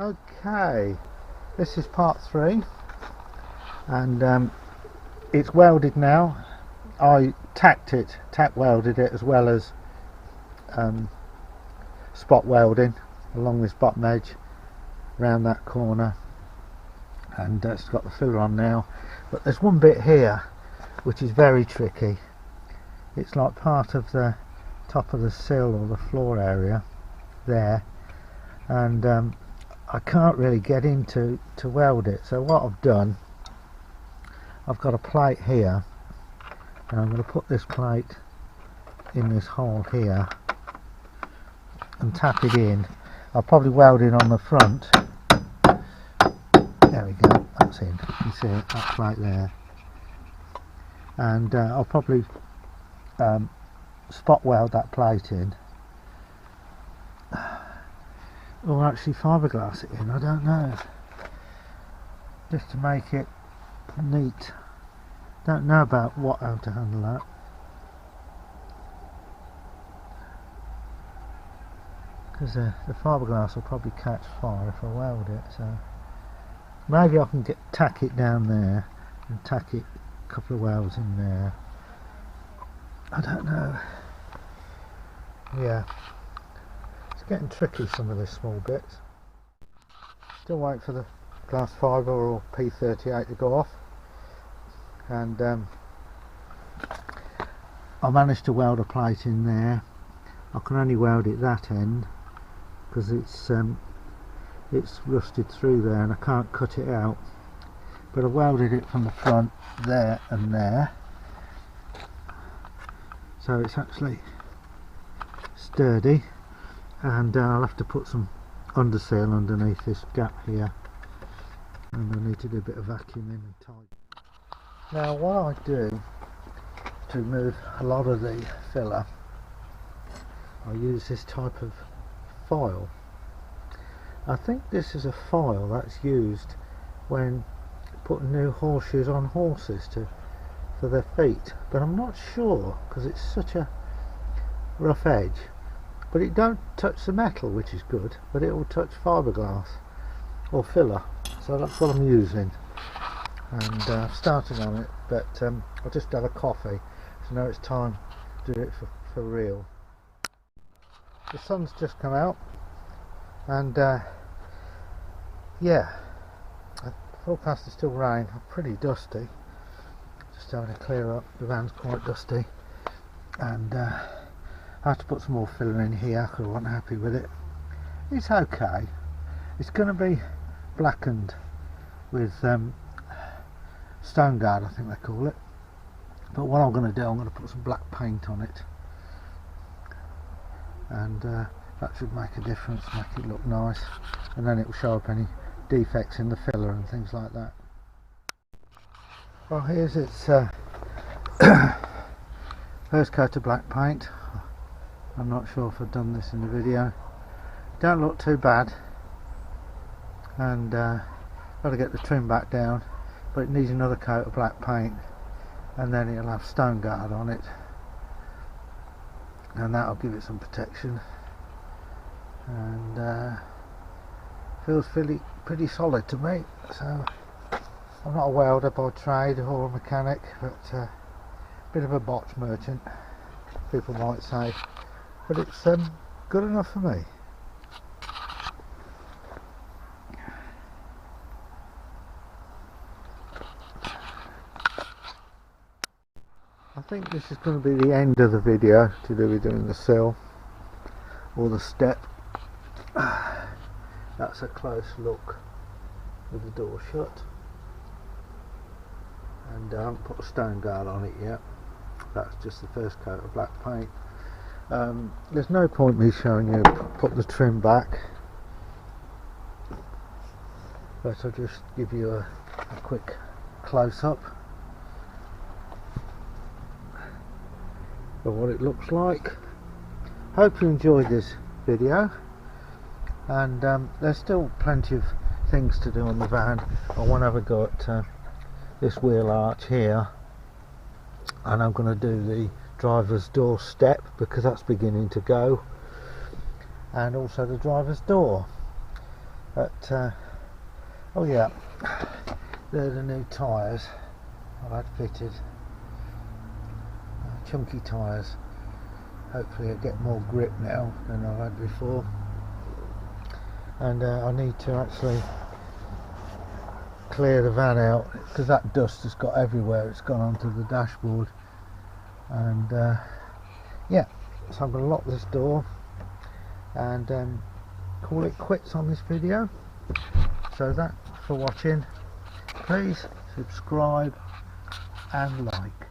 Okay, this is part 3, and it's welded now. I tack welded it, as well as spot welding along this bottom edge around that corner, and it's got the filler on now. But there's one bit here which is very tricky. It's like part of the top of the sill or the floor area there, and I can't really get into to weld it. So what I've done, I've got a plate here, and I'm going to put this plate in this hole here and tap it in. I'll probably weld it on the front. There we go, that's in. You see it, that plate there. And I'll probably spot weld that plate in, or actually fiberglass it in, I don't know, just to make it neat. Don't know about how to handle that. Because the fiberglass will probably catch fire if I weld it, so maybe I can tack it down there and tack it a couple of welds in there. I don't know. Yeah, it's getting tricky, some of the small bits. Still wait for the glass fibre or P38 to go off, and I managed to weld a plate in there. I can only weld it that end because it's rusted through there and I can't cut it out, but I welded it from the front there and there, so it's actually sturdy. And I'll have to put some underseal underneath this gap here, and I need to do a bit of vacuuming and tight. Now what I do to remove a lot of the filler, I use this type of foil. I think this is a foil that's used when putting new horseshoes on horses for their feet, but I'm not sure because it's such a rough edge. But it don't touch the metal, which is good, but it will touch fiberglass or filler, so that's what I'm using. And I've started on it, but I'll just have a coffee, so now it's time to do it for real. The sun's just come out, and yeah, the forecast is still rain. I'm pretty dusty, just having to clear up. The van's quite dusty, and I have to put some more filler in here because I wasn't happy with it. It's okay. It's going to be blackened with stone guard, I think they call it. But what I'm going to do, I'm going to put some black paint on it, and that should make a difference, make it look nice, and then it will show up any defects in the filler and things like that. Well, here's its first coat of black paint. I'm not sure if I've done this in the video. Don't look too bad, and got to get the trim back down, but it needs another coat of black paint, and then it'll have stone guard on it, and that'll give it some protection, and feels pretty solid to me. So I'm not a welder by trade or a mechanic, but a bit of a botch merchant, people might say. But it's good enough for me. I think this is going to be the end of the video to do with doing the sill or the step. That's a close look with the door shut, and I haven't put a stone guard on it yet. That's just the first coat of black paint. There's no point me showing you put the trim back, but I'll just give you a quick close-up of what it looks like. Hope you enjoyed this video, and there's still plenty of things to do on the van. I want to have a go at this wheel arch here, and I'm going to do the driver's door step because that's beginning to go, and also the driver's door. But oh yeah, they're the new tyres I've had fitted. Chunky tyres. Hopefully it'll get more grip now than I've had before. And I need to actually clear the van out because that dust has got everywhere. It's gone onto the dashboard. And yeah, so I'm going to lock this door and call it quits on this video. So that's for watching. Please subscribe and like.